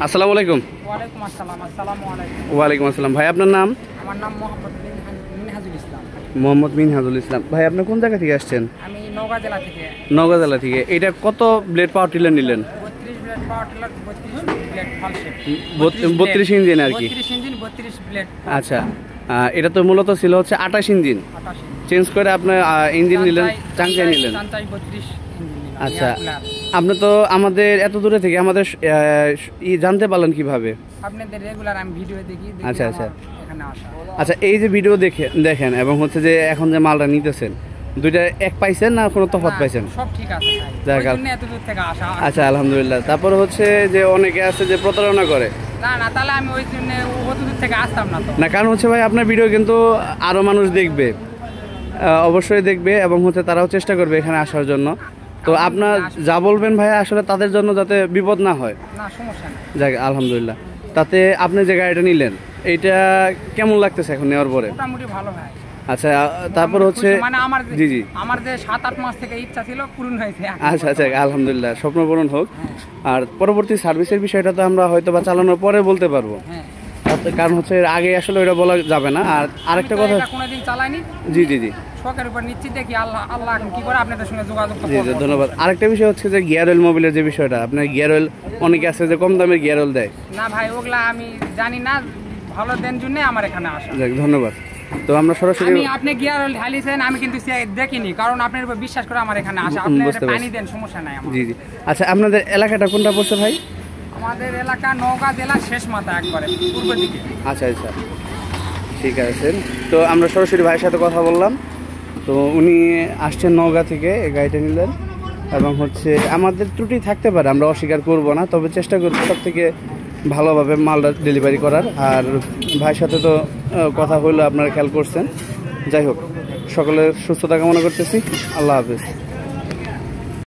আসসালামু আলাইকুম। ওয়ালাইকুম আসসালাম। আসসালামু আলাইকুম। ওয়ালাইকুম আসসালাম। ভাই আপনার নাম? আমার নাম মোহাম্মদ মিনহাজুল ইসলাম। মোহাম্মদ মিনহাজুল ইসলাম। ভাই আপনি কোন জায়গা থেকে আসছেন? আমি নওগাঁ জেলা থেকে। নওগাঁ জেলা থেকে। এটা কত ব্লেড পাওয়ার টিলার নিলেন? 32 ব্লেড পাওয়ার টিলার, 32 ব্লেড ফালসেট, 32 ইঞ্জিন আর কি। 32 ইঞ্জিন 32 ব্লেড। আচ্ছা, এটা তো মূলত ছিল হচ্ছে 28 ইঞ্জিন, 28 চেঞ্জ করে আপনার ইঞ্জিন নিলেন, চাংচাই নিলেন। চাংচাই 32 ইঞ্জিন নিলাম। আচ্ছা, আপনি তো আমাদের এত দূরে থেকে আমাদের জানতে পারলেন কিভাবে? আপনাদের রেগুলার আমি ভিডিও দেখি। আচ্ছা আচ্ছা এখানে আসা। আচ্ছা, এই যে ভিডিও দেখেন এবং হচ্ছে যে এখন যে মালটা নিতেছেন, দুইটা এক পাইছেন না কোনো তফাৎ পাইছেন? সব ঠিক আছে যাক, ওই জন্য এত দূর থেকে আসা। আচ্ছা আলহামদুলিল্লাহ। তারপর হচ্ছে যে অনেকে আছে যে প্রতারণা করে। না না, তাহলে আমি ওই জন্য অত দূর থেকে আসতাম না তো। না, কারণ হচ্ছে ভাই আপনার ভিডিও কিন্তু আরো মানুষ দেখবে, অবশ্যই দেখবে এবং হচ্ছে তারাও চেষ্টা করবে এখানে আসার জন্য। তো আপনার যা বলবেন ভাই আসলে তাদের জন্য যাতে বিপদ না হয়। না, সমস্যা নেই। যাক আলহামদুলিল্লাহ। তাতে আপনি যে গাড়িটা নিলেন এইটা কেমন লাগতেছে এখন নেওয়ার পরে? মোটামুটি ভালো ভাই। আচ্ছা, তারপর হচ্ছে মানে জি জি আমার যে 7-8 মাস থেকে ইচ্ছা ছিল পূরণ হয়েছে। আচ্ছা আচ্ছা, আলহামদুলিল্লাহ, স্বপ্ন পূরণ হোক। আর পরবর্তী সার্ভিসের বিষয়টা তো আমরা হয়তো বা চালানোর পরে বলতে পারবো, কারণ হচ্ছে আগে আসলে ওইটা বলা যাবে না। আর আরেকটা কথা, কোনোদিন চালাইনি। জি জি জি, শখের উপর নিচ্ছি, দেখি আল্লাহ আল্লাহ এখন কি করে আপনাদের সঙ্গে যোগাযোগ জি জি, ধন্যবাদ। আরেকটা বিষয় হচ্ছে যে গিয়ার অয়েল মোবিলের যে বিষয়টা, আপনার গিয়ার অয়েল অনেকে আছে যে কম দামের গিয়ার অয়েল দেয়। না ভাই, ওগুলা আমি জানি না, ভালো দেন জন্য আমার এখানে আসা। যাক ধন্যবাদ। তো আমরা সরাসরি আপনি গিয়ার অয়েল ঢালিছেন, আমি কিন্তু দেখিনি, কারণ আপনার উপর বিশ্বাস করে আমার এখানে আসা। আপনি পানি দেন, সমস্যা নাই আমার। জি জি। আচ্ছা, আপনাদের এলাকাটা কোনটা পড়ছে ভাই? আমাদের এলাকা নওগাঁ জেলার শেষ মাথা, একবারে পূর্ব দিকে। আচ্ছা আচ্ছা, ঠিক আছে। তো আমরা সরাসরি ভাইয়ের সাথে কথা বললাম। তো উনি আসছেন নওগাঁ থেকে, এই গাড়িটা নিলেন এবং হচ্ছে আমাদের ত্রুটি থাকতে পারে, আমরা অস্বীকার করব না, তবে চেষ্টা করব সব থেকে ভালোভাবে মালটা ডেলিভারি করার। আর ভাইয়ের সাথে তো কথা হইলো, আপনারা খেয়াল করছেন। যাই হোক, সকলের সুস্থতা কামনা করতেছি। আল্লাহ হাফেজ।